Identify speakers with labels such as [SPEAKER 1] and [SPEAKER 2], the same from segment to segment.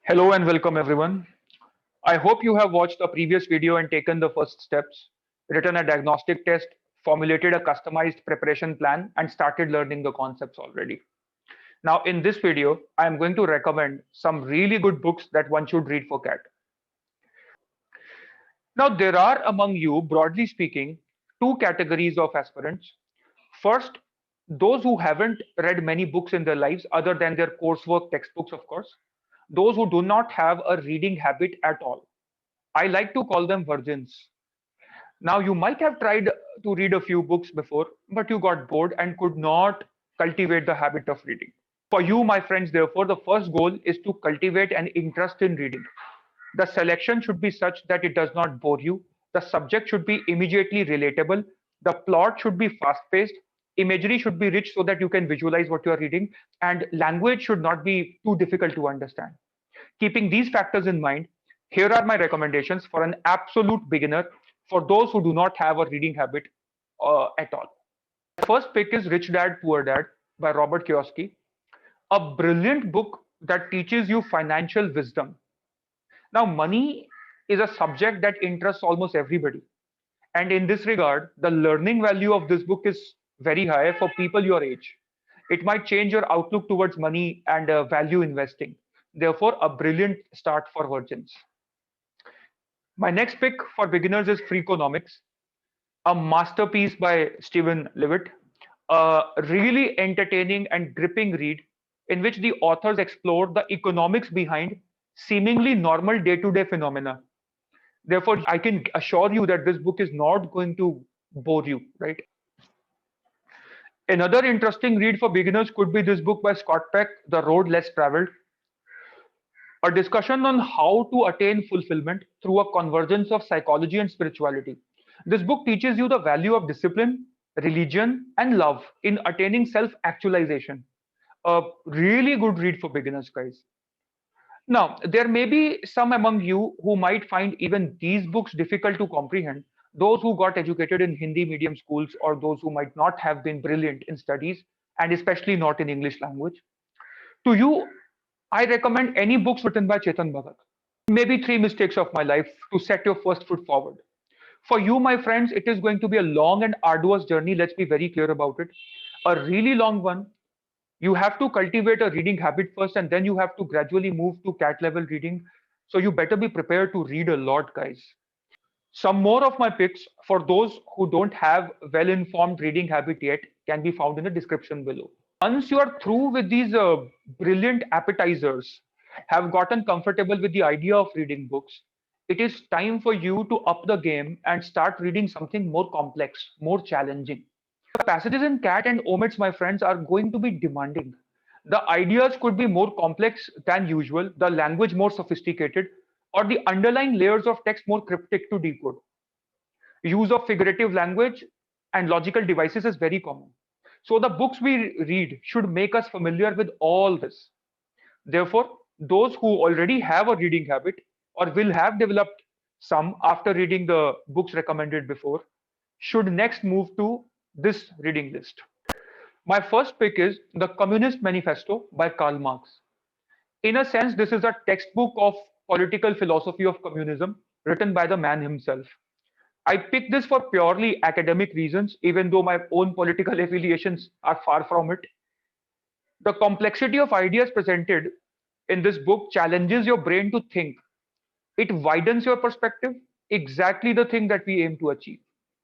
[SPEAKER 1] Hello and welcome everyone. I hope you have watched the previous video and taken the first steps, written a diagnostic test, formulated a customized preparation plan, and started learning the concepts already. Now, in this video, I am going to recommend some really good books that one should read for CAT. Now, there are among you, broadly speaking, two categories of aspirants. First, those who haven't read many books in their lives other than their coursework textbooks, of course. Those who do not have a reading habit at all. I like to call them virgins. Now, you might have tried to read a few books before, but you got bored and could not cultivate the habit of reading. For you, my friends, therefore, the first goal is to cultivate an interest in reading. The selection should be such that it does not bore you. The subject should be immediately relatable. The plot should be fast paced. Imagery should be rich so that you can visualize what you are reading. And language should not be too difficult to understand. Keeping these factors in mind, here are my recommendations for an absolute beginner for those who do not have a reading habit at all. First pick is Rich Dad Poor Dad by Robert Kiyosaki, a brilliant book that teaches you financial wisdom. Now, money is a subject that interests almost everybody. And in this regard, the learning value of this book is very high for people your age. It might change your outlook towards money and value investing. Therefore, a brilliant start for virgins. My next pick for beginners is Freakonomics, a masterpiece by Stephen Levitt, a really entertaining and gripping read in which the authors explore the economics behind seemingly normal day to day phenomena. Therefore, I can assure you that this book is not going to bore you, right? Another interesting read for beginners could be this book by Scott Peck, The Road Less Traveled, a discussion on how to attain fulfillment through a convergence of psychology and spirituality. This book teaches you the value of discipline, religion, and love in attaining self actualization. A really good read for beginners, guys. Now, there may be some among you who might find even these books difficult to comprehend. Those who got educated in Hindi medium schools or those who might not have been brilliant in studies and especially not in English language. To you, I recommend any books written by Chetan Bhagat. Maybe three mistakes of my life to set your first foot forward. For you, my friends, it is going to be a long and arduous journey. Let's be very clear about it. A really long one. You have to cultivate a reading habit first, and then you have to gradually move to cat level reading. So you better be prepared to read a lot, guys. Some more of my picks for those who don't have well informed reading habit yet can be found in the description below. Once you are through with these brilliant appetizers, have gotten comfortable with the idea of reading books, it is time for you to up the game and start reading something more complex, more challenging. The passages in Cat and Omits, my friends, are going to be demanding. The ideas could be more complex than usual, the language more sophisticated, or the underlying layers of text more cryptic to decode. Use of figurative language and logical devices is very common. So the books we read should make us familiar with all this. Therefore, those who already have a reading habit or will have developed some after reading the books recommended before should next move to this reading list. My first pick is The Communist Manifesto by Karl Marx. In a sense, this is a textbook of political philosophy of communism written by the man himself. I picked this for purely academic reasons, even though my own political affiliations are far from it. The complexity of ideas presented in this book challenges your brain to think. It widens your perspective, exactly the thing that we aim to achieve.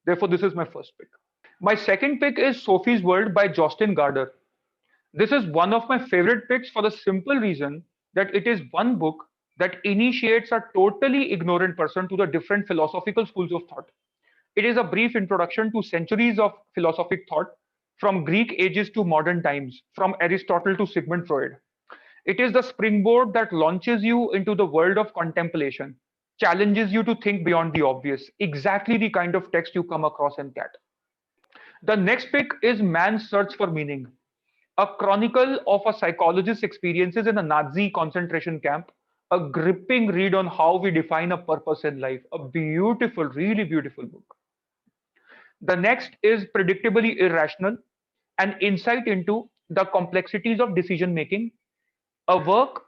[SPEAKER 1] Therefore, this is my first pick. My second pick is Sophie's World by Jostein Gaarder. This is one of my favorite picks for the simple reason that it is one book that initiates a totally ignorant person to the different philosophical schools of thought. It is a brief introduction to centuries of philosophic thought, from Greek ages to modern times, from Aristotle to Sigmund Freud. It is the springboard that launches you into the world of contemplation, challenges you to think beyond the obvious, exactly the kind of text you come across in Cat. The next pick is Man's Search for Meaning, a chronicle of a psychologist's experiences in a Nazi concentration camp, a gripping read on how we define a purpose in life. A beautiful, really beautiful book. The next is Predictably Irrational, an insight into the complexities of decision making, a work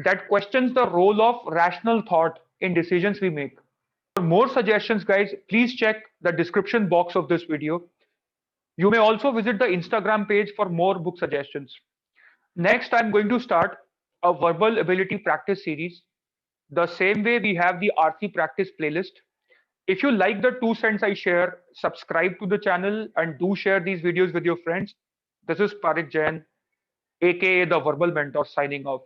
[SPEAKER 1] that questions the role of rational thought in decisions we make. For more suggestions, guys, please check the description box of this video. You may also visit the Instagram page for more book suggestions. Next, I'm going to start a verbal ability practice series, the same way we have the RC practice playlist. If you like the 2 cents I share, subscribe to the channel and do share these videos with your friends. This is Parik Jain, aka the Verbal Mentor, signing off.